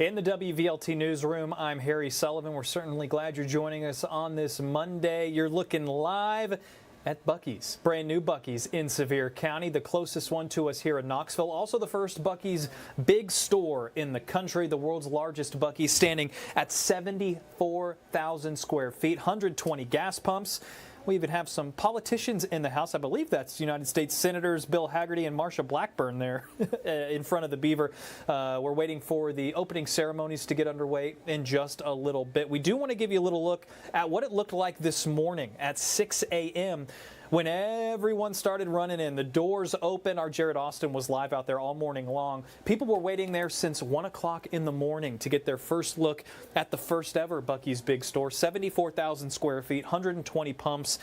In the WVLT newsroom, I'm Harry Sullivan. We're certainly glad you're joining us on this Monday. You're looking live at Buc-ee's, brand new Buc-ee's in Sevier County, the closest one to us here in Knoxville. Also the first Buc-ee's big store in the country, the world's largest Buc-ee's, standing at 74,000 square feet, 120 gas pumps. We even have some politicians in the house. I believe that's United States Senators Bill Hagerty and Marsha Blackburn there in front of the Beaver. We're waiting for the opening ceremonies to get underway in just a little bit. We do want to give you a little look at what it looked like this morning at 6 a.m. when everyone started running in. The doors open. Our Jared Austin was live out there all morning long. People were waiting there since 1 o'clock in the morning to get their first look at the first ever Buc-ee's big store. 74,000 square feet, 120 pumps,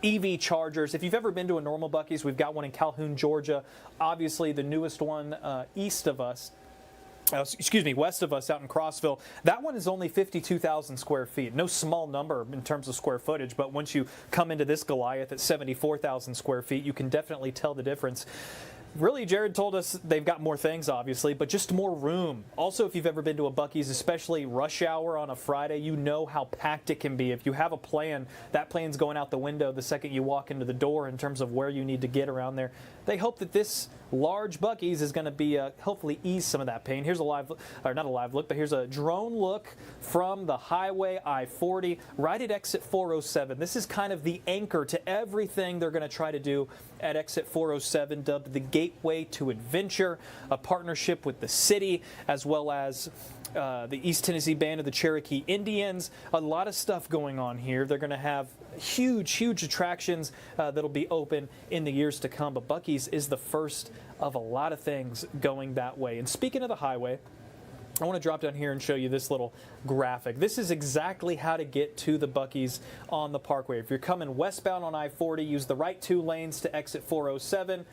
EV chargers. If you've ever been to a normal Buc-ee's, we've got one in Calhoun, Georgia. Obviously, the newest one west of us out in Crossville. That one is only 52,000 square feet. No small number in terms of square footage, but once you come into this Goliath at 74,000 square feet, you can definitely tell the difference. Really, Jared told us they've got more things, obviously, but just more room. Also, if you've ever been to a Buc-ee's, especially rush hour on a Friday, you know how packed it can be. If you have a plan, that plan's going out the window the second you walk into the door in terms of where you need to get around there. They hope that this large Buc-ee's is going to be hopefully ease some of that pain. Here's a live, or not a live look, but here's a drone look from the highway I-40 right at exit 407. This is kind of the anchor to everything they're going to try to do at exit 407, dubbed the Gateway to Adventure, a partnership with the city as well as the East Tennessee Band of the Cherokee Indians. A lot of stuff going on here. They're going to have huge attractions that'll be open in the years to come. But Buc-ee's is the first of a lot of things going that way. And speaking of the highway, I want to drop down here and show you this little graphic. This is exactly how to get to the Buc-ee's on the Parkway. If you're coming westbound on I-40, use the right 2 lanes to exit 407.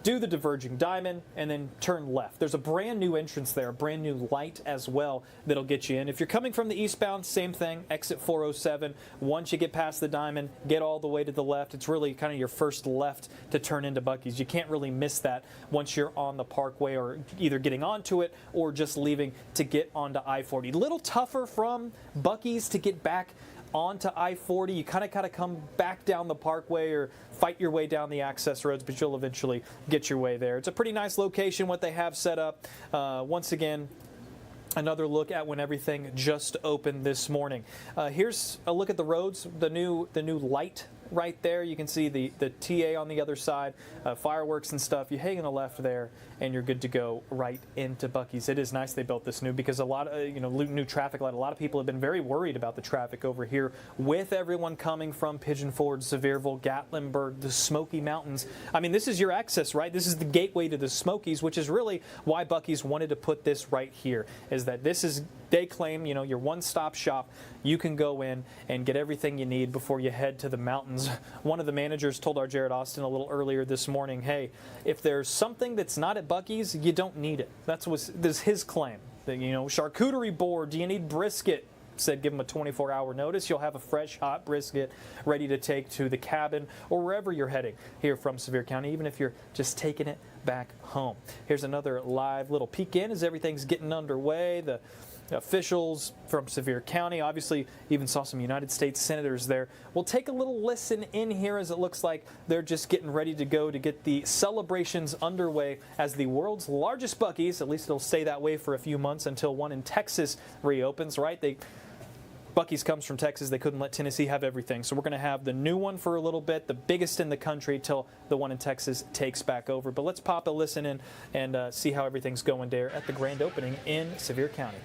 Do the diverging diamond and then turn left. There's a brand new entrance there, a brand new light as well that'll get you in. If you're coming from the eastbound, same thing, exit 407. Once you get past the diamond, get all the way to the left. It's really kind of your first left to turn into Buc-ee's. You can't really miss that once you're on the Parkway or either getting onto it or just leaving to get onto I-40. A little tougher from Buc-ee's to get back onto I-40. You kind of got to come back down the Parkway or fight your way down the access roads, but you'll eventually get your way there. It's a pretty nice location, what they have set up. Once again, another look at when everything just opened this morning. Here's a look at the roads, the new light right there. You can see the TA on the other side, fireworks and stuff. You hang on the left there, and you're good to go right into Buc-ee's. It is nice they built this new because a lot of new traffic light. A lot of people have been very worried about the traffic over here with everyone coming from Pigeon Forge, Sevierville, Gatlinburg, the Smoky Mountains. I mean, this is your access, right? This is the gateway to the Smokies, which is really why Buc-ee's wanted to put this right here. Is that this is, they claim, your one-stop shop. You can go in and get everything you need before you head to the mountains. One of the managers told our Jared Austin a little earlier this morning, hey, if there's something that's not at Buc-ee's, you don't need it. That's his claim. That, charcuterie board, do you need brisket? Said give them a 24-hour notice. You'll have a fresh, hot brisket ready to take to the cabin or wherever you're heading here from Sevier County, even if you're just taking it back home. Here's another live little peek in as everything's getting underway. The officials from Sevier County, obviously even saw some United States Senators there. We'll take a little listen in here as it looks like they're just getting ready to go to get the celebrations underway as the world's largest Buc-ee's. At least it'll stay that way for a few months until one in Texas reopens, right? Buc-ee's comes from Texas. They couldn't let Tennessee have everything. So we're going to have the new one for a little bit, the biggest in the country, till the one in Texas takes back over. But let's pop a listen in and see how everything's going there at the grand opening in Sevier County.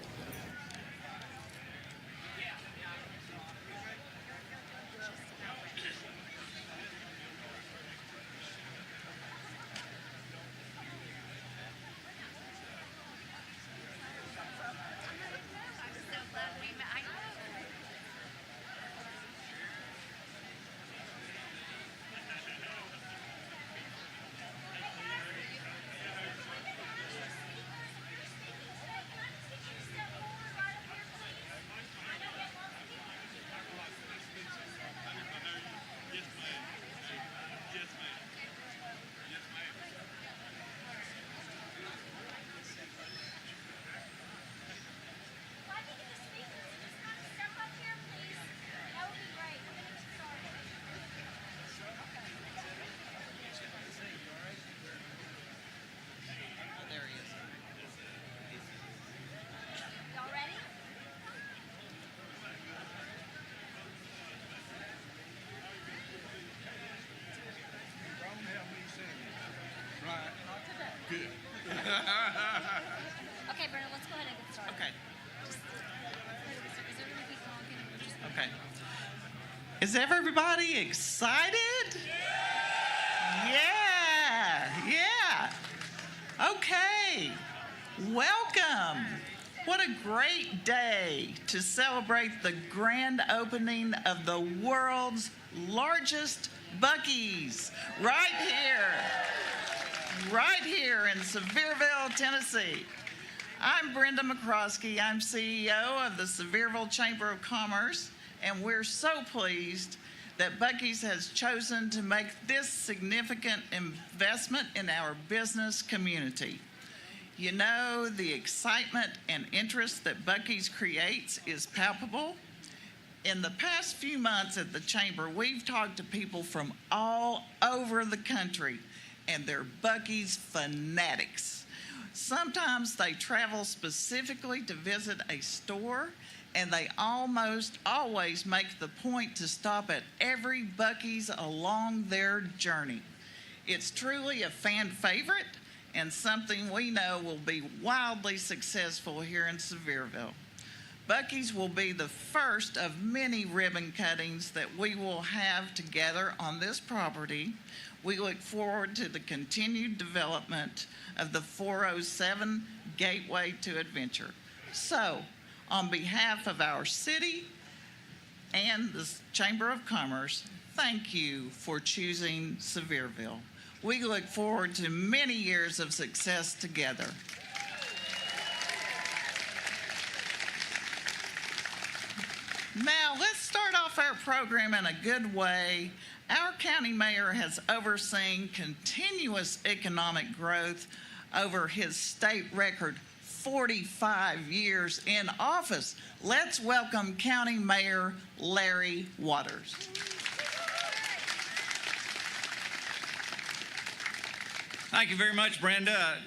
Is everybody excited? Yeah. Okay. Welcome. What a great day to celebrate the grand opening of the world's largest Buc-ee's right here in Sevierville, Tennessee. I'm Brenda McCroskey. I'm CEO of the Sevierville Chamber of Commerce, and we're so pleased that Buc-ee's has chosen to make this significant investment in our business community. You know, the excitement and interest that Buc-ee's creates is palpable. In the past few months at the Chamber, we've talked to people from all over the country, and they're Buc-ee's fanatics. Sometimes they travel specifically to visit a store, and they almost always make the point to stop at every Buc-ee's along their journey. It's truly a fan favorite and something we know will be wildly successful here in Sevierville. Buc-ee's will be the first of many ribbon cuttings that we will have together on this property. We look forward to the continued development of the 407 Gateway to Adventure. So, on behalf of our city and the Chamber of Commerce, thank you for choosing Sevierville. We look forward to many years of success together. Now, let's start off our program in a good way. Our county mayor has overseen continuous economic growth over his state record 45 years in office. Let's welcome County Mayor Larry Waters. Thank you very much, Brenda.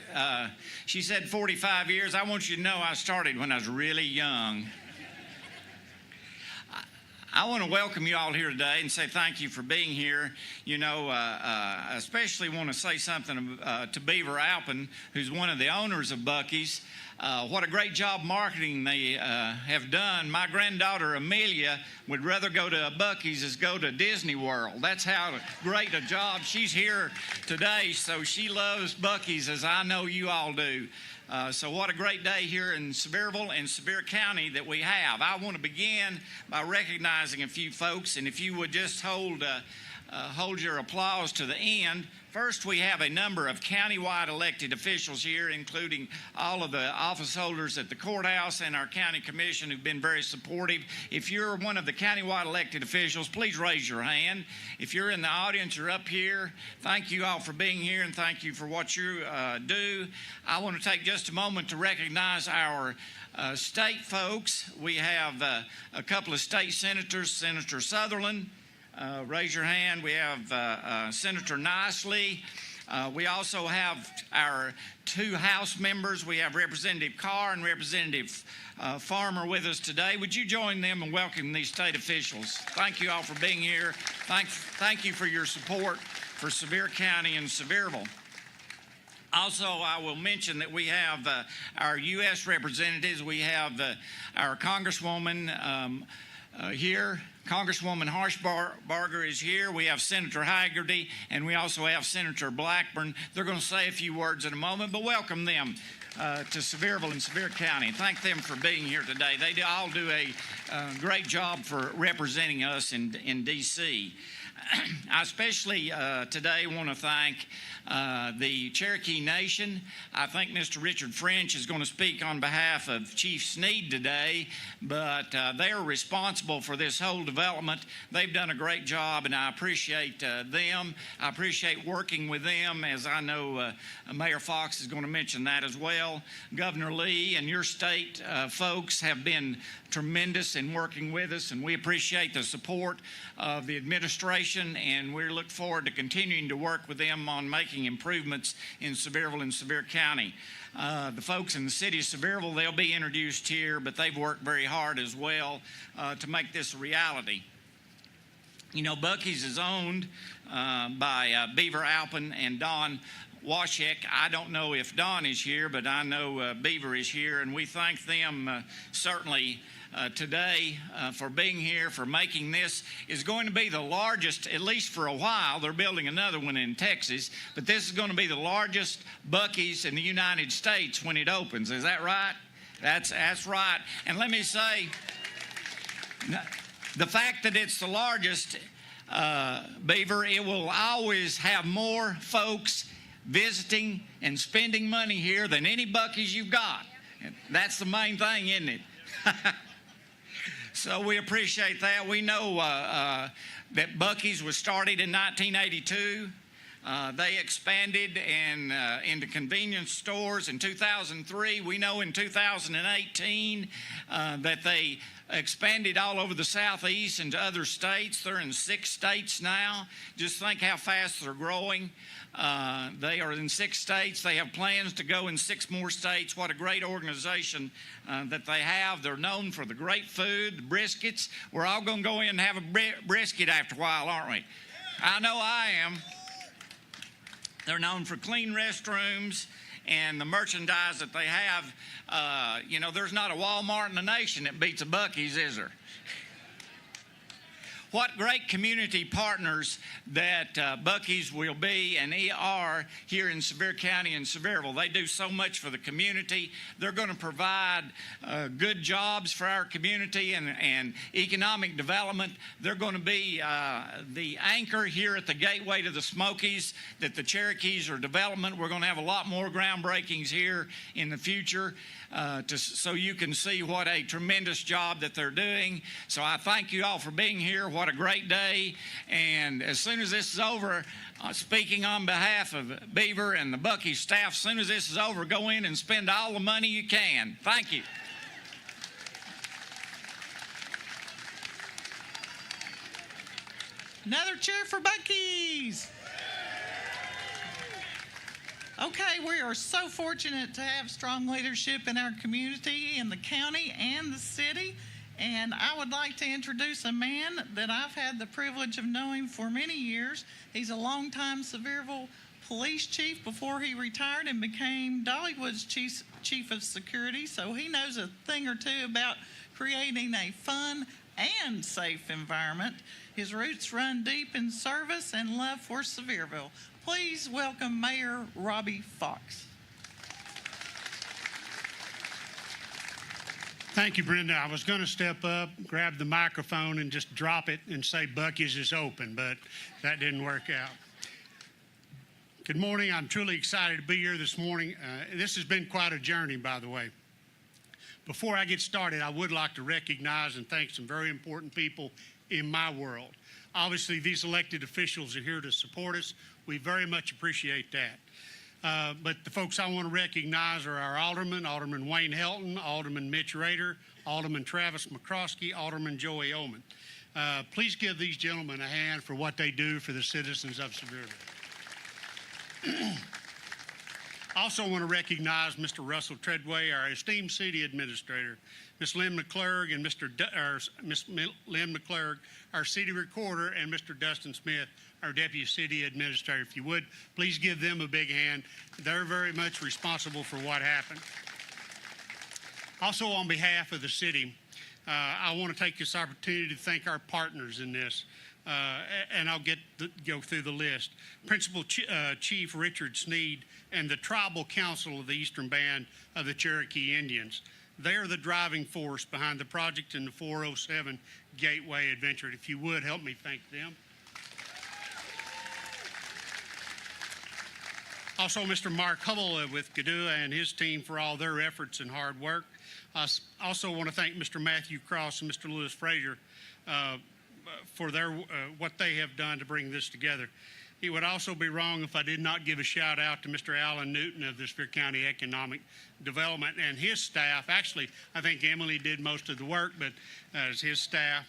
She said 45 years. I want you to know I started when I was really young. I want to welcome you all here today and say thank you for being here. You know, I especially want to say something to Beaver Alpin, who's one of the owners of Buc-ee's. What a great job marketing they have done. My granddaughter Amelia would rather go to a Buc-ee's as go to Disney World. That's how great a job. She's here today, so she loves Buc-ee's as I know you all do. So what a great day here in Sevierville and Sevier County that we have. I want to begin by recognizing a few folks, and if you would just hold your applause to the end. First, we have a number of countywide elected officials here, including all of the office holders at the courthouse and our county commission who've been very supportive. If you're one of the countywide elected officials, please raise your hand. If you're in the audience or up here, thank you all for being here and thank you for what you do. I want to take just a moment to recognize our state folks. We have a couple of state senators, Senator Sutherland. Raise your hand. We have Senator Nicely. We also have our two House members. We have Representative Carr and Representative Farmer with us today. Would you join them in welcoming these state officials? Thank you all for being here. Thank you for your support for Sevier County and Sevierville. Also, I will mention that we have our U.S. representatives. We have our Congresswoman here. Congresswoman Harshbarger is here. We have Senator Haggerty, and we also have Senator Blackburn. They're going to say a few words in a moment, but welcome them to Sevierville and Sevier County. Thank them for being here today. They all do a great job for representing us in D.C. I especially today want to thank the Cherokee Nation. I think Mr. Richard French is going to speak on behalf of Chief Sneed today, but they are responsible for this whole development. They've done a great job, and I appreciate them. I appreciate working with them, as I know Mayor Fox is going to mention that as well. Governor Lee and your state folks have been tremendous in working with us, and we appreciate the support of the administration, and we look forward to continuing to work with them on making improvements in Sevierville and Sevier County. The folks in the city of Sevierville, they'll be introduced here, but they've worked very hard as well to make this a reality. You know, Buc-ee's is owned by Beaver Alpin and Don Washek. I don't know if Don is here, but I know Beaver is here, and we thank them certainly today for being here, for making this. Is going to be the largest, at least for a while. They're building another one in Texas, but this is going to be the largest Buc-ee's in the United States when it opens. Is that right? That's right. And let me say, the fact that it's the largest, Beaver, it will always have more folks visiting and spending money here than any Buc-ee's you've got. That's the main thing, isn't it? So we appreciate that. We know that Buc-ee's was started in 1982. They expanded into convenience stores in 2003. We know in 2018 that they expanded all over the Southeast into other states. They're in 6 states now. Just think how fast they're growing. They are in 6 states. They have plans to go in 6 more states. What a great organization that they have. They're known for the great food, the briskets. We're all going to go in and have a brisket after a while, aren't we? I know I am. They're known for clean restrooms and the merchandise that they have. There's not a Walmart in the nation that beats a Buc-ee's, is there? What great community partners that Buc-ee's will be and are here in Sevier County and Sevierville. They do so much for the community. They're going to provide good jobs for our community and economic development. They're going to be the anchor here at the gateway to the Smokies that the Cherokees are development. We're going to have a lot more groundbreakings here in the future so you can see what a tremendous job that they're doing. So I thank you all for being here. What a great day. And as soon as this is over, speaking on behalf of Beaver and the Bucky staff, as soon as this is over, go in and spend all the money you can. Thank you. Another cheer for Buc-ee's. Okay, we are so fortunate to have strong leadership in our community, in the county, and the city. And I would like to introduce a man that I've had the privilege of knowing for many years. He's a longtime Sevierville police chief before he retired and became Dollywood's chief of security. So he knows a thing or two about creating a fun and safe environment. His roots run deep in service and love for Sevierville. Please welcome Mayor Robbie Fox. Thank you, Brenda. I was going to step up, grab the microphone, and just drop it and say Buc-ee's is open, but that didn't work out. Good morning. I'm truly excited to be here this morning. This has been quite a journey, by the way. Before I get started, I would like to recognize and thank some very important people in my world. Obviously, these elected officials are here to support us. We very much appreciate that. But the folks I want to recognize are our aldermen, Alderman Wayne Helton, Alderman Mitch Rader, Alderman Travis McCroskey, Alderman Joey Oman. Please give these gentlemen a hand for what they do for the citizens of Sevierville. Also want to recognize Mr. Russell Treadway, our esteemed city administrator, Ms. Lynn McClurg and Ms. Lynn McClurg, our city recorder, and Mr. Dustin Smith, our deputy city administrator. If you would, please give them a big hand. They're very much responsible for what happened. Also, on behalf of the city, I want to take this opportunity to thank our partners in this. And I'll go through the list. Principal Chief Richard Sneed and the Tribal Council of the Eastern Band of the Cherokee Indians. They are the driving force behind the project in the 407 Gateway Adventure. If you would, help me thank them. Also, Mr. Mark Hubble with Gadua and his team for all their efforts and hard work. I also want to thank Mr. Matthew Cross and Mr. Lewis Frazier for what they have done to bring this together. It would also be wrong if I did not give a shout out to Mr. Alan Newton of the Sevier County Economic Development and his staff. Actually, I think Emily did most of the work, but as his staff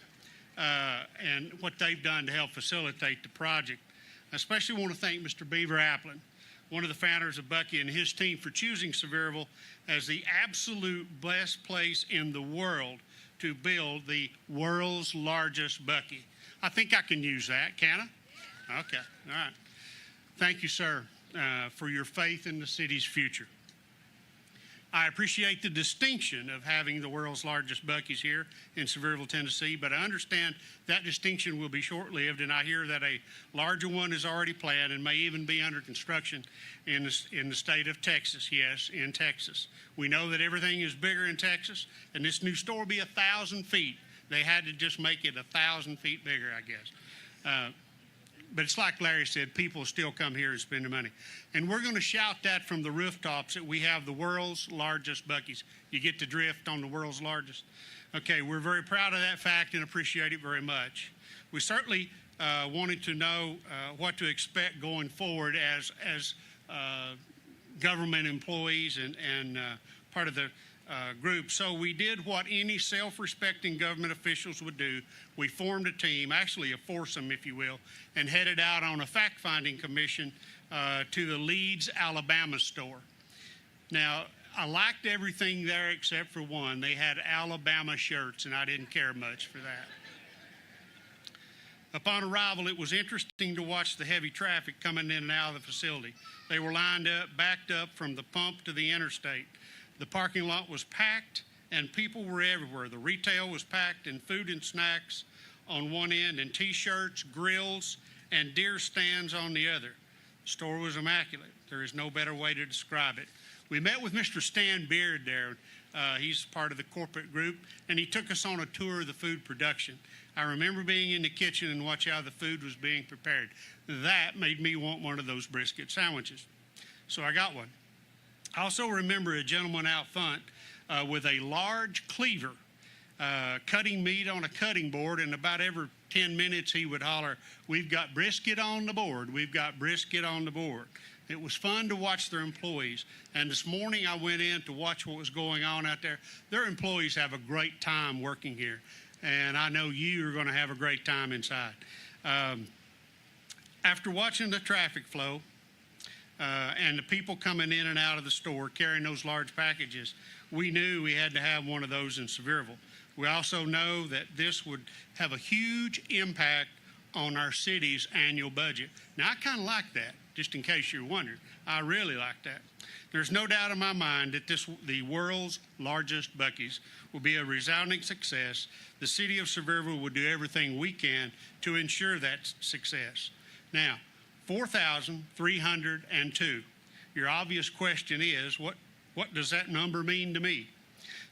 and what they've done to help facilitate the project. I especially want to thank Mr. Beaver Applin, one of the founders of Bucky, and his team for choosing Sevierville as the absolute best place in the world to build the world's largest Buc-ee. I think I can use that, can I? Okay, all right. Thank you, sir, for your faith in the city's future. I appreciate the distinction of having the world's largest Buc-ee's here in Sevierville, Tennessee, but I understand that distinction will be short-lived, and I hear that a larger one is already planned and may even be under construction in the state of Texas. Yes, in Texas. We know that everything is bigger in Texas, and this new store will be 1,000 feet. They had to just make it 1,000 feet bigger, I guess. But it's like Larry said, people still come here and spend the money. And we're going to shout that from the rooftops that we have the world's largest Buc-ee's. You get to drift on the world's largest. Okay, we're very proud of that fact and appreciate it very much. We certainly wanted to know what to expect going forward as government employees and part of the group. So we did what any self-respecting government officials would do. We formed a team, actually a foursome, if you will, and headed out on a fact-finding commission to the Leeds, Alabama store. Now, I liked everything there except for one. They had Alabama shirts, and I didn't care much for that. Upon arrival, it was interesting to watch the heavy traffic coming in and out of the facility. They were lined up, backed up from the pump to the interstate. The parking lot was packed, and people were everywhere. The retail was packed, and food and snacks on one end, and T-shirts, grills, and deer stands on the other. The store was immaculate. There is no better way to describe it. We met with Mr. Stan Beard there. He's part of the corporate group, and he took us on a tour of the food production. I remember being in the kitchen and watching how the food was being prepared. That made me want one of those brisket sandwiches. So I got one. I also remember a gentleman out front with a large cleaver cutting meat on a cutting board, and about every 10 minutes he would holler, "We've got brisket on the board, we've got brisket on the board." It was fun to watch their employees, and this morning I went in to watch what was going on out there. Their employees have a great time working here, and I know you are going to have a great time inside. After watching the traffic flow, and the people coming in and out of the store carrying those large packages, we knew we had to have one of those in Sevierville. We also know that this would have a huge impact on our city's annual budget. Now, I kind of like that, just in case you're wondering. I really like that. There's no doubt in my mind that the world's largest Buc-ee's will be a resounding success. The city of Sevierville will do everything we can to ensure that success. Now, 4,302. Your obvious question is, what does that number mean to me?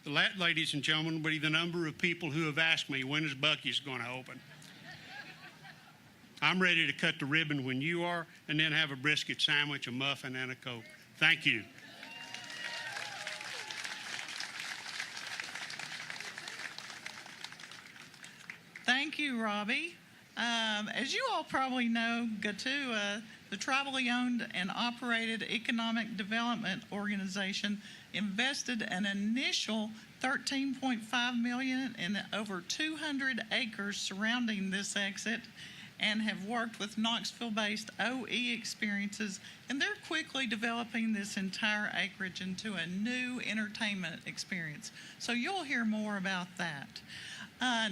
That, ladies and gentlemen, will be the number of people who have asked me, when is Buc-ee's going to open? I'm ready to cut the ribbon when you are, and then have a brisket sandwich, a muffin, and a Coke. Thank you. Thank you, Robbie. As you all probably know, GATU, the tribally owned and operated economic development organization, invested an initial $13.5 million in over 200 acres surrounding this exit, and have worked with Knoxville-based OE Experiences, and they're quickly developing this entire acreage into a new entertainment experience. So you'll hear more about that.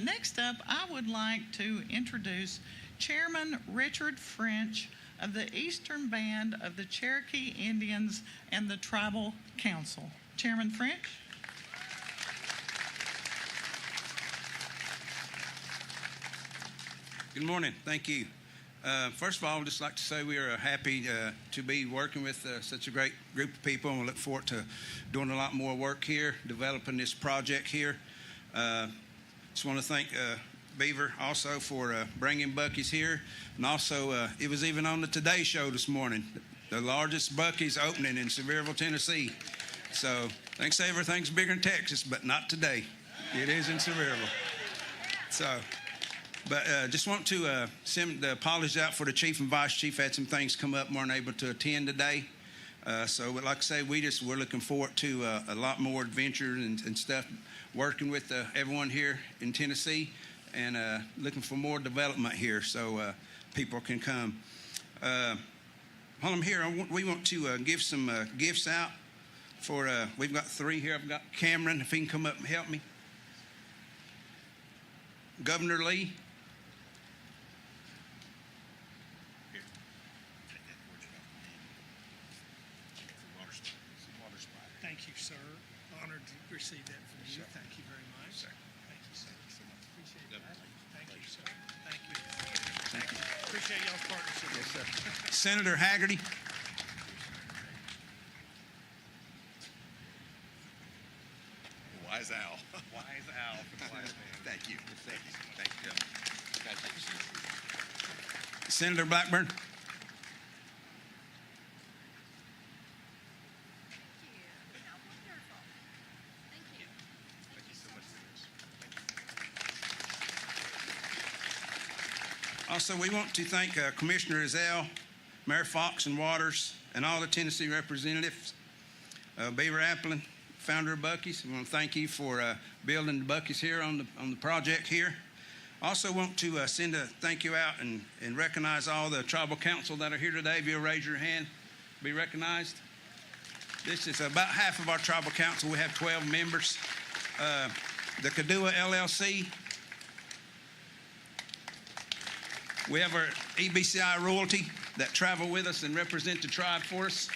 Next up, I would like to introduce Chairman Richard French of the Eastern Band of the Cherokee Indians and the Tribal Council. Chairman French. Good morning. Thank you. First of all, I'd just like to say we are happy to be working with such a great group of people, and we look forward to doing a lot more work here, developing this project here. Just want to thank Beaver also for bringing Buc-ee's here, and also it was even on the Today Show this morning, the largest Buc-ee's opening in Sevierville, Tennessee. So thanks, everything's bigger in Texas, but not today. It is in Sevierville. So. But just want to send the apologies out for the chief and vice chief. Had some things come up, weren't able to attend today. So like I say, we're looking forward to a lot more adventure and stuff, working with everyone here in Tennessee, and looking for more development here so people can come. While I'm here, we want to give some gifts out for, we've got 3 here. I've got Cameron, if he can come up and help me. Governor Lee. Thank you, sir. sir. Honored to receive that from you. Thank you very much. Thank you, sir. Appreciate that. Thank you, sir. Thank you. Thank you. Appreciate y'all's partnership. Yes, sir. Senator Haggerty. Wise Al. Wise Al for the wise man. Thank you. Thank you. Thank you. Congratulations. Senator Blackburn. Also, we want to thank Commissioner Ezell, Mayor Fox and Waters, and all the Tennessee representatives. Beaver Applin, founder of Bucky's. We want to thank you for building the Bucky's here on the project here. Also want to send a thank you out and recognize all the tribal council that are here today. If you'll raise your hand, be recognized. This is about half of our tribal council. We have 12 members. The Kadua LLC. We have our EBCI royalty that travel with us and represent the tribe for us.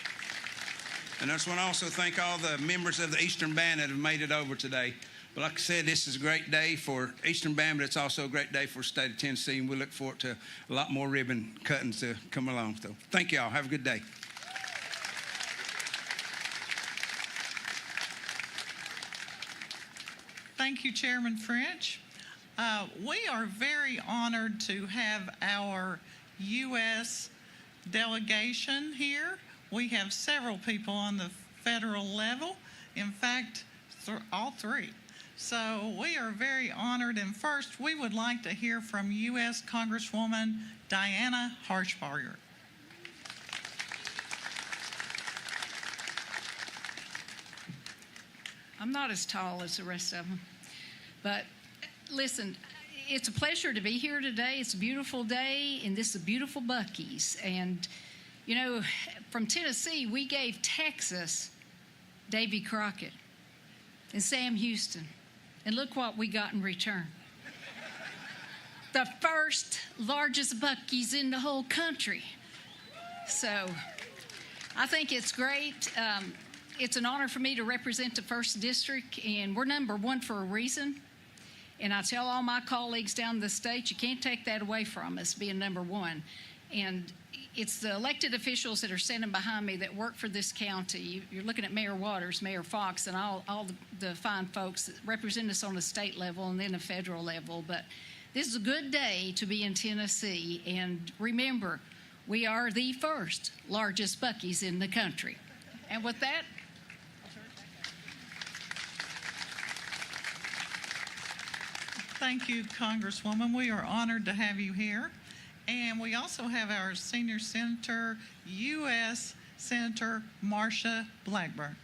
And I just want to also thank all the members of the Eastern Band that have made it over today. But like I said, this is a great day for Eastern Band, but it's also a great day for the state of Tennessee, and we look forward to a lot more ribbon cuttings to come along. So thank y'all. Have a good day. Thank you, Chairman French. We are very honored to have our U.S. delegation here. We have several people on the federal level. In fact, all three. So we are very honored. And first, we would like to hear from U.S. Congresswoman Diana Harshbarger. I'm not as tall as the rest of them. But listen, it's a pleasure to be here today. It's a beautiful day, and this is a beautiful Buc-ee's. And, you know, from Tennessee, we gave Texas Davy Crockett and Sam Houston. And look what we got in return. The first largest Buc-ee's in the whole country. So I think it's great. It's an honor for me to represent the 1st District, and we're number 1 for a reason. And I tell all my colleagues down the state, you can't take that away from us, being number 1. And it's the elected officials that are standing behind me that work for this county. You're looking at Mayor Waters, Mayor Fox, and all the fine folks that represent us on the state level and then the federal level. But this is a good day to be in Tennessee. And remember, we are the 1st largest Buc-ee's in the country. And with that, Thank you, Congresswoman. We are honored to have you here. And we also have our senior senator, U.S. Senator Marsha Blackburn.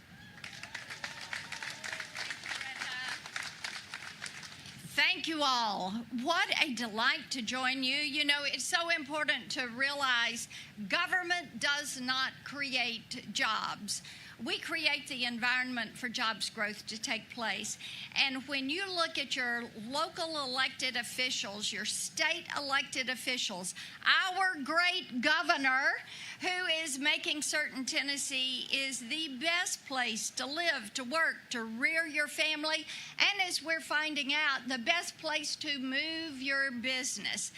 Thank you all. What a delight to join you. You know, it's so important to realize government does not create jobs. We create the environment for jobs growth to take place. And when you look at your local elected officials, your state elected officials, our great governor, who is making certain Tennessee is the best place to live, to work, to rear your family, and as we're finding out, the best place to move your business.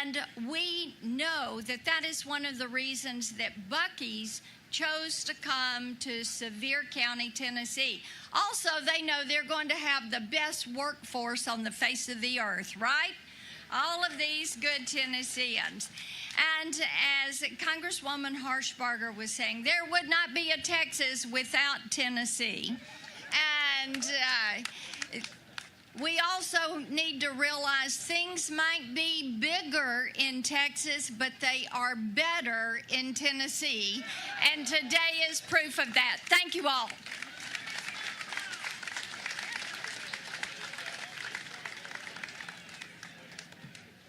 And we know that that is one of the reasons that Buc-ee's chose to come to Sevier County, Tennessee. Also, they know they're going to have the best workforce on the face of the earth, right? All of these good Tennesseans. And as Congresswoman Harshbarger was saying, there would not be a Texas without Tennessee. And we also need to realize things might be bigger in Texas, but they are better in Tennessee. And today is proof of that. Thank you all.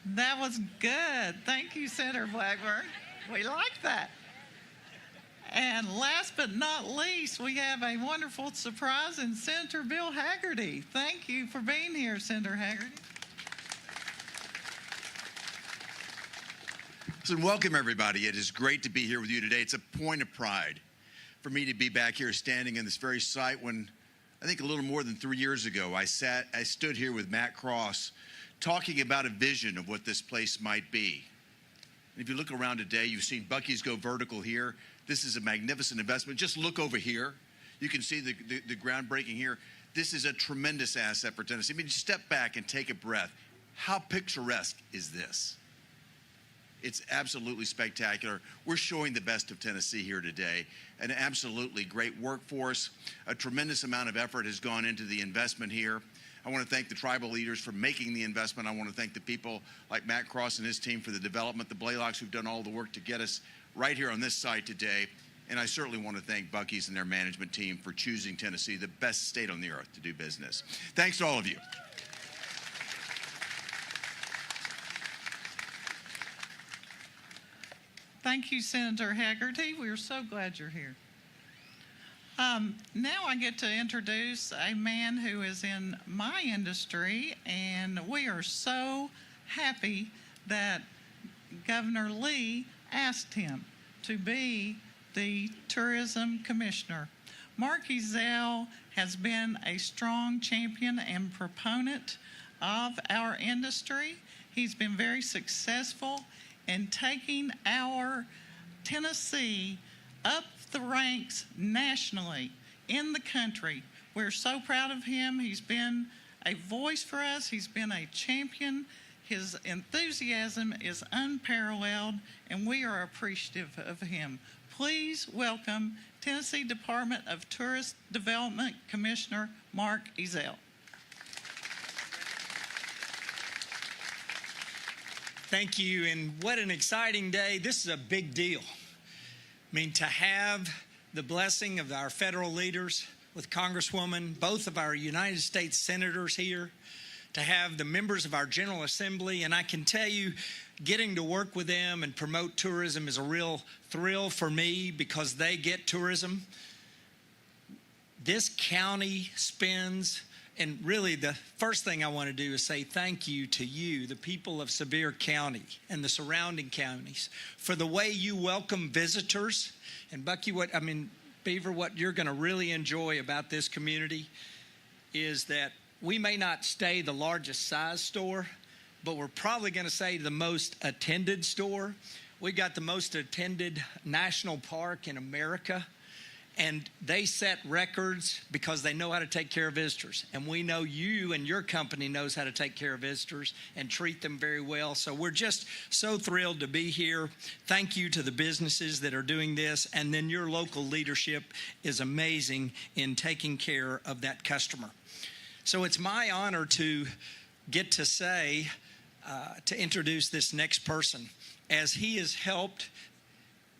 That was good. Thank you, Senator Blackburn. We like that. And last but not least, we have a wonderful surprise in Senator Bill Haggerty. Thank you for being here, Senator Haggerty. Listen, welcome everybody. It is great to be here with you today. It's a point of pride for me to be back here standing in this very site when I think a little more than 3 years ago I stood here with Matt Cross talking about a vision of what this place might be. And if you look around today, you've seen Buc-ee's go vertical here. This is a magnificent investment. Just look over here. You can see the groundbreaking here. This is a tremendous asset for Tennessee. I mean, step back and take a breath. How picturesque is this? It's absolutely spectacular. We're showing the best of Tennessee here today. An absolutely great workforce. A tremendous amount of effort has gone into the investment here. I want to thank the tribal leaders for making the investment. I want to thank the people like Matt Cross and his team for the development, the Blaylocks who've done all the work to get us right here on this site today. And I certainly want to thank Buc-ee's and their management team for choosing Tennessee, the best state on the earth, to do business. Thanks to all of you. Thank you, Senator Haggerty. We're so glad you're here. Now I get to introduce a man who is in my industry, and we are so happy that Governor Lee asked him to be the Tourism Commissioner. Mark Ezell has been a strong champion and proponent of our industry. He's been very successful in taking our Tennessee up the ranks nationally in the country. We're so proud of him. He's been a voice for us. He's been a champion. His enthusiasm is unparalleled, and we are appreciative of him. Please welcome Tennessee Department of Tourist Development Commissioner Mark Ezell. Thank you, and what an exciting day. This is a big deal. I mean, to have the blessing of our federal leaders with Congresswoman, both of our United States senators here, to have the members of our General Assembly, and I can tell you, getting to work with them and promote tourism is a real thrill for me because they get tourism. This county spends, and really the first thing I want to do is say thank you to you, the people of Sevier County and the surrounding counties, for the way you welcome visitors. And Bucky, Beaver, what you're going to really enjoy about this community is that we may not stay the largest size store, but we're probably going to say the most attended store. We got the most attended national park in America. And they set records because they know how to take care of visitors. And we know you and your company knows how to take care of visitors and treat them very well. So we're just so thrilled to be here. Thank you to the businesses that are doing this. And then your local leadership is amazing in taking care of that customer. So it's my honor to get to say, to introduce this next person, as he has helped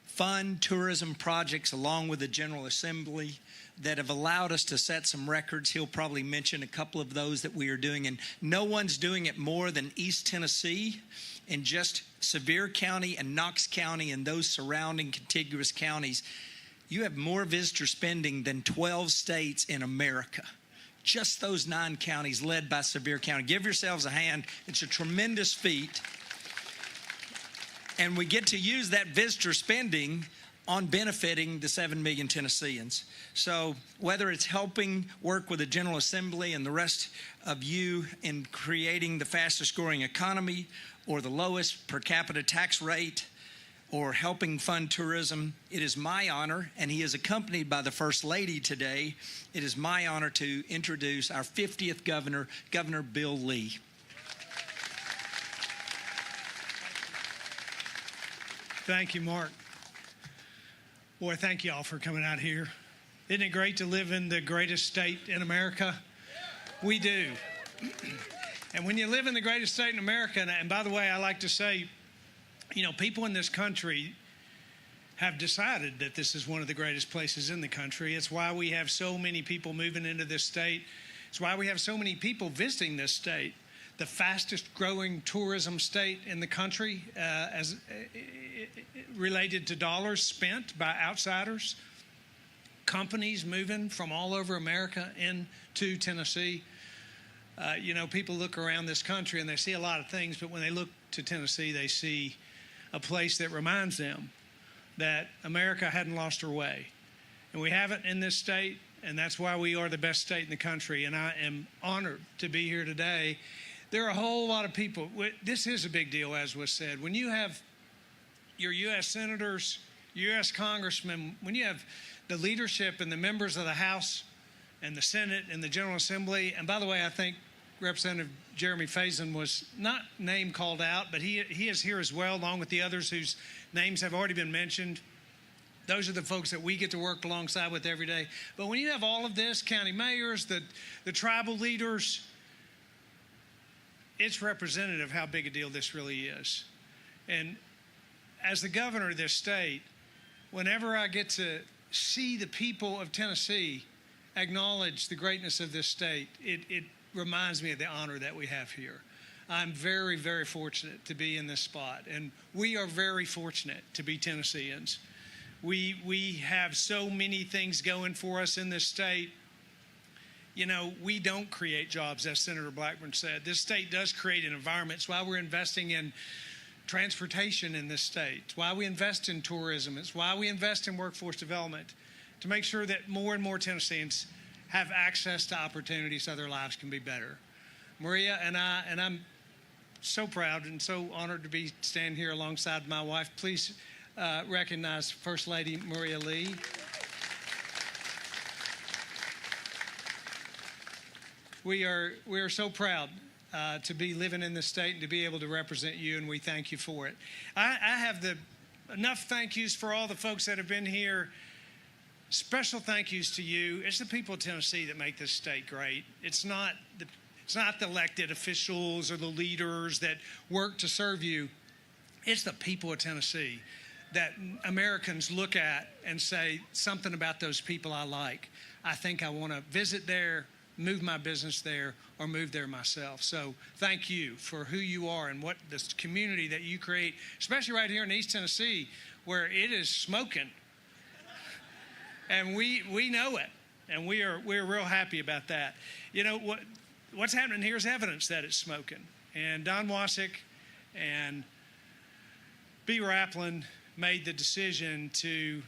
fund tourism projects along with the General Assembly that have allowed us to set some records. He'll probably mention a couple of those that we are doing, and no one's doing it more than East Tennessee. In just Sevier County and Knox County and those surrounding contiguous counties, you have more visitor spending than 12 states in America. Just those 9 counties led by Sevier County. Give yourselves a hand. It's a tremendous feat. And we get to use that visitor spending on benefiting the 7 million Tennesseans. So whether it's helping work with the General Assembly and the rest of you in creating the fastest growing economy or the lowest per capita tax rate or helping fund tourism, it is my honor, and he is accompanied by the First Lady today, it is my honor to introduce our 50th governor, Governor Bill Lee. Thank you, Mark. Boy, thank you all for coming out here. Isn't it great to live in the greatest state in America? We do. And when you live in the greatest state in America, and by the way, I like to say, you know, people in this country have decided that this is one of the greatest places in the country. It's why we have so many people moving into this state. It's why we have so many people visiting this state. The fastest growing tourism state in the country as related to dollars spent by outsiders. Companies moving from all over America into Tennessee. You know, people look around this country and they see a lot of things, but when they look to Tennessee, they see a place that reminds them that America hadn't lost her way And we haven't in this state, and that's why we are the best state in the country. And I am honored to be here today. There are a whole lot of people. This is a big deal, as was said. When you have your U.S. senators, U.S. congressmen, when you have the leadership and the members of the House and the Senate and the General Assembly, and by the way, I think Representative Jeremy Faison was not name called out, but he is here as well, along with the others whose names have already been mentioned. Those are the folks that we get to work alongside with every day. But when you have all of this, county mayors, the tribal leaders, it's representative of how big a deal this really is. And as the governor of this state, whenever I get to see the people of Tennessee acknowledge the greatness of this state, it reminds me of the honor that we have here. I'm very, very fortunate to be in this spot, and we are very fortunate to be Tennesseans. We have so many things going for us in this state. You know, we don't create jobs, as Senator Blackburn said. This state does create an environment. It's why we're investing in transportation in this state. It's why we invest in tourism. It's why we invest in workforce development, to make sure that more and more Tennesseans have access to opportunities so their lives can be better. Maria and I'm so proud and so honored to be standing here alongside my wife. Please recognize First Lady Maria Lee. We are so proud to be living in this state and to be able to represent you, and we thank you for it. I have enough thank yous for all the folks that have been here. Special thank yous to you. It's the people of Tennessee that make this state great. It's not the elected officials or the leaders that work to serve you. It's the people of Tennessee that Americans look at and say, something about those people I like. I think I want to visit there, move my business there, or move there myself. So thank you for who you are and what this community that you create, especially right here in East Tennessee, where it is smoking. And we know it, and we're real happy about that. You know, what's happening here is evidence that it's smoking. And Don Wasik and Beaver Applen made the decision to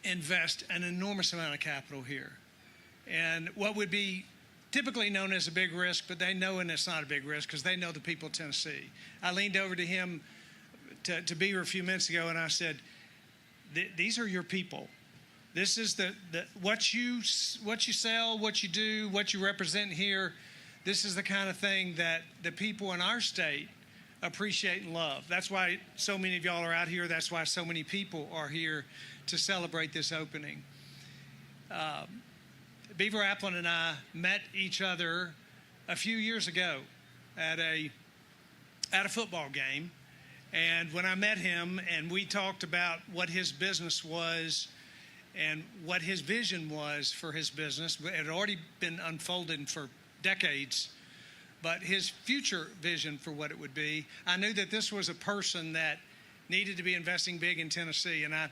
invest an enormous amount of capital here. And what would be typically known as a big risk, but they know, and it's not a big risk because they know the people of Tennessee. I leaned over to him, to Beaver a few minutes ago, and I said, these are your people. This is what you sell, what you do, what you represent here. This is the kind of thing that the people in our state appreciate and love. That's why so many of y'all are out here. That's why so many people are here to celebrate this opening. Beaver Applen and I met each other a few years ago at a football game. And when I met him and we talked about what his business was and what his vision was for his business, it had already been unfolded for decades, but his future vision for what it would be, I knew that this was a person that needed to be investing big in Tennessee. And I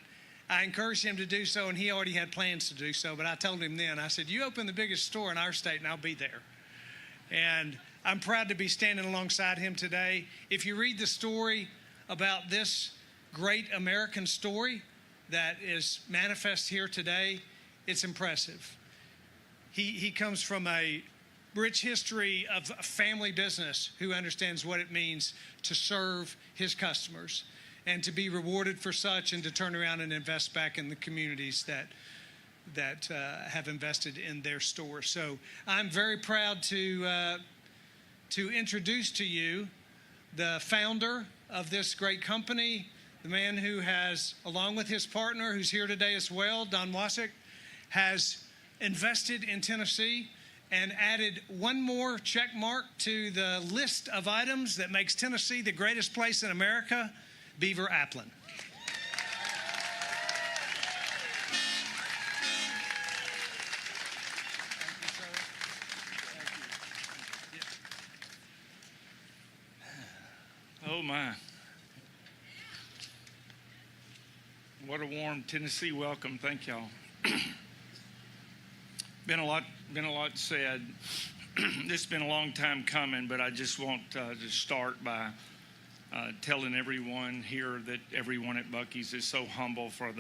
encouraged him to do so, and he already had plans to do so. But I told him then, I said, you open the biggest store in our state, and I'll be there. And I'm proud to be standing alongside him today. If you read the story about this great American story that is manifest here today, it's impressive. He comes from a rich history of a family business who understands what it means to serve his customers and to be rewarded for such, and to turn around and invest back in the communities that have invested in their stores. So I'm very proud to introduce to you the founder of this great company, the man who has, along with his partner, who's here today as well, Don Wasik, has invested in Tennessee and added one more check mark to the list of items that makes Tennessee the greatest place in America, Beaver Applen. Oh my. What a warm Tennessee welcome. Thank y'all. Been a lot said. This has been a long time coming, but I just want to start by telling everyone here that everyone at Buc-ee's is so humble for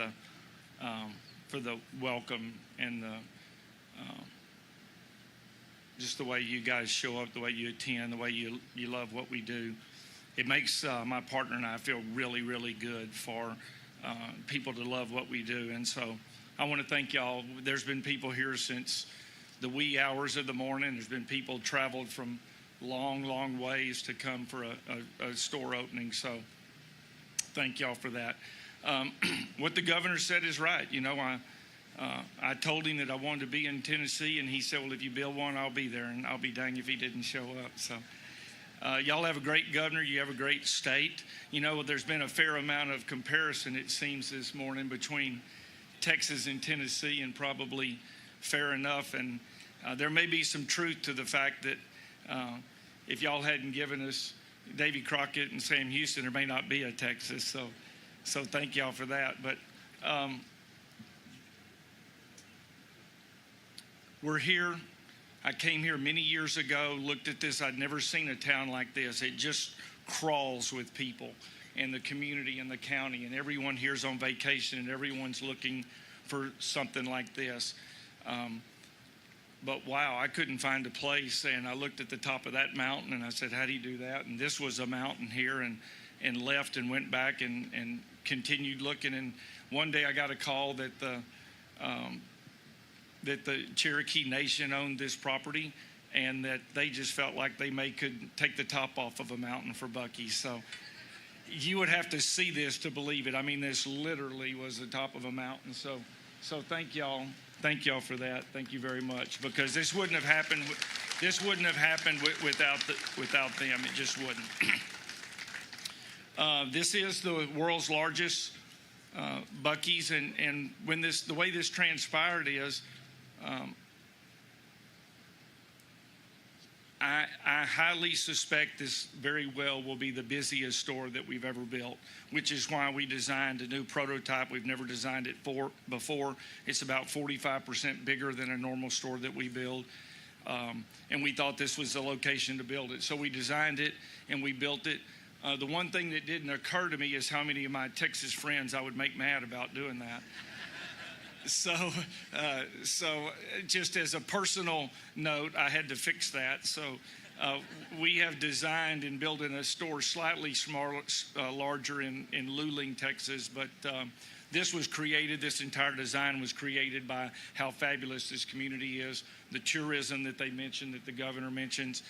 the welcome and the just the way you guys show up, the way you attend, the way you love what we do. It makes my partner and I feel really, really good for people to love what we do. And so I want to thank y'all. There's been people here since the wee hours of the morning. There's been people traveled from long, long ways to come for a store opening. So thank y'all for that. What the governor said is right. You know, I told him that I wanted to be in Tennessee, and he said, well, if you build one, I'll be there, and I'll be dang if he didn't show up. So y'all have a great governor. You have a great state. You know, there's been a fair amount of comparison, it seems, this morning between Texas and Tennessee, and probably fair enough. And there may be some truth to the fact that if y'all hadn't given us Davy Crockett and Sam Houston, there may not be a Texas. So thank y'all for that. But we're here. I came here many years ago, looked at this. I'd never seen a town like this. It just crawls with people and the community and the county, and everyone here's on vacation, and everyone's looking for something like this. But wow, I couldn't find a place, and I looked at the top of that mountain, and I said, how do you do that? And this was a mountain here, and left and went back and continued looking. And one day I got a call that the Cherokee Nation owned this property, and that they just felt like they could take the top off of a mountain for Bucky. So you would have to see this to believe it. I mean, this literally was the top of a mountain. So thank y'all. Thank y'all for that. Thank you very much, because this wouldn't have happened. This wouldn't have happened without them. It just wouldn't. This is the world's largest Buc-ee's, and when the way this transpired is, I highly suspect this very well will be the busiest store that we've ever built, which is why we designed a new prototype. We've never designed it before. It's about 45% bigger than a normal store that we build. And we thought this was the location to build it. So we designed it and we built it. The one thing that didn't occur to me is how many of my Texas friends I would make mad about doing that. So just as a personal note, I had to fix that. So we have designed and built in a store slightly smaller, larger in Luling, Texas. But this entire design was created by how fabulous this community is, the tourism that they mentioned, that the governor mentions.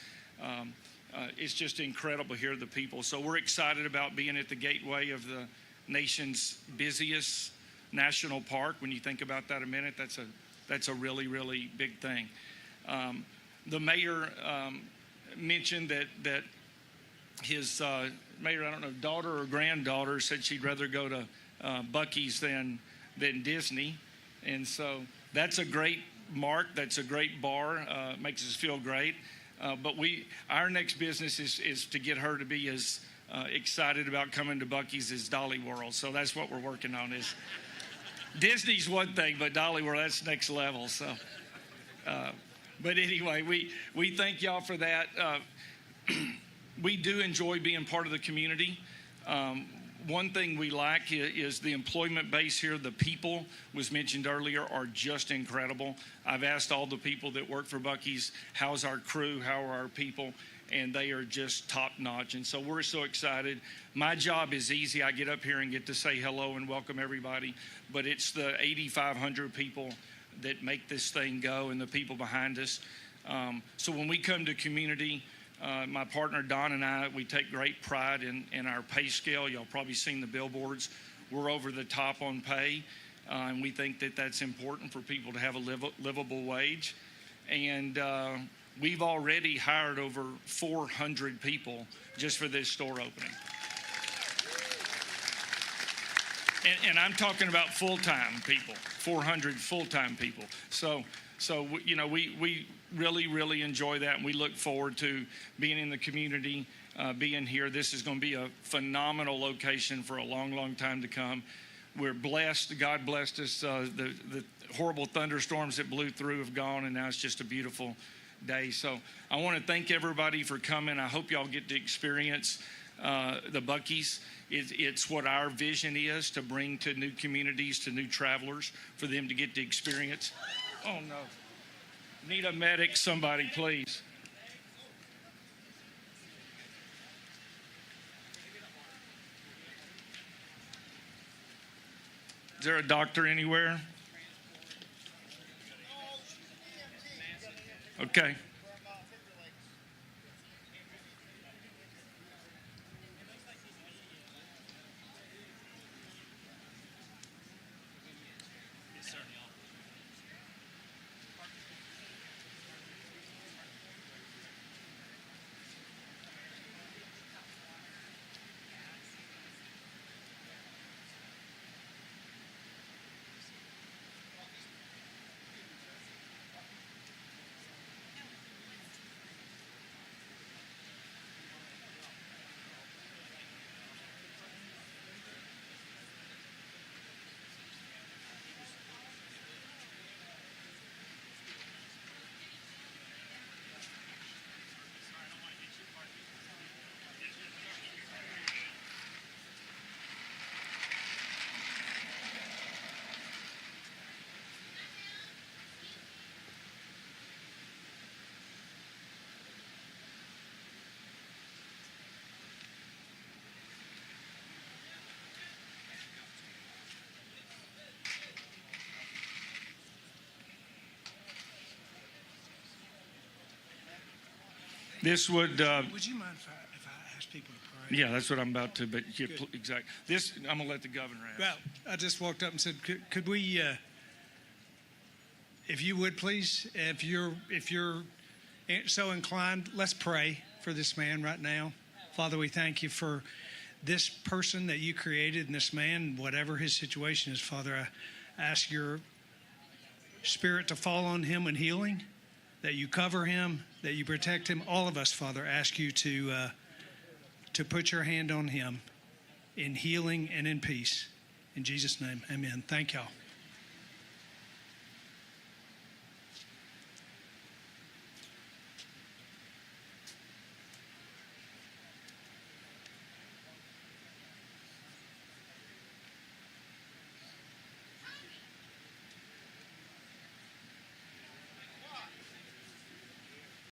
It's just incredible here, the people. So we're excited about being at the gateway of the nation's busiest national park. When you think about that a minute, that's a really, really big thing. The mayor mentioned that his mayor, I don't know, daughter or granddaughter said she'd rather go to Buc-ee's than Disney, and so that's a great mark. That's a great bar. Makes us feel great. But our next business is to get her to be as excited about coming to Buc-ee's as Dolly World. So that's what we're working on. Is Disney's one thing, but Dolly World, that's next level. So, but anyway, we thank y'all for that. We do enjoy being part of the community. One thing we like is the employment base here. The people, was mentioned earlier, are just incredible. I've asked all the people that work for Buc-ee's, how's our crew, how are our people? And they are just top notch. And so we're so excited. My job is easy. I get up here and get to say hello and welcome everybody. But it's the 8,500 people that make this thing go, and the people behind us. So when we come to community, my partner Don and I, we take great pride in our pay scale. Y'all probably seen the billboards. We're over the top on pay, and we think that that's important for people to have a livable wage. And we've already hired over 400 people just for this store opening. And I'm talking about full-time people, 400 full-time people. So you know, we really, really enjoy that, and we look forward to being in the community, being here. This is going to be a phenomenal location for a long, long time to come. We're blessed. God blessed us. The horrible thunderstorms that blew through have gone, and now it's just a beautiful day. So I want to thank everybody for coming. I hope y'all get to experience the Buc-ee's. It's what our vision is to bring to new communities, to new travelers, for them to get the experience. Oh, no. Need a medic, somebody, please. Is there a doctor anywhere? Okay. This would. Would you mind if I ask people to pray? Yeah, that's what I'm about to. But yeah, exactly. This I'm gonna let the governor ask. Well, I just walked up and said, could we, if you would please, if you're so inclined, let's pray for this man right now. Father, we thank you for this person that you created and this man, whatever his situation is. Father, I ask your Spirit to fall on him in healing, that you cover him, that you protect him. All of us, Father, ask you to put your hand on him in healing and in peace. In Jesus' name, amen. Thank y'all.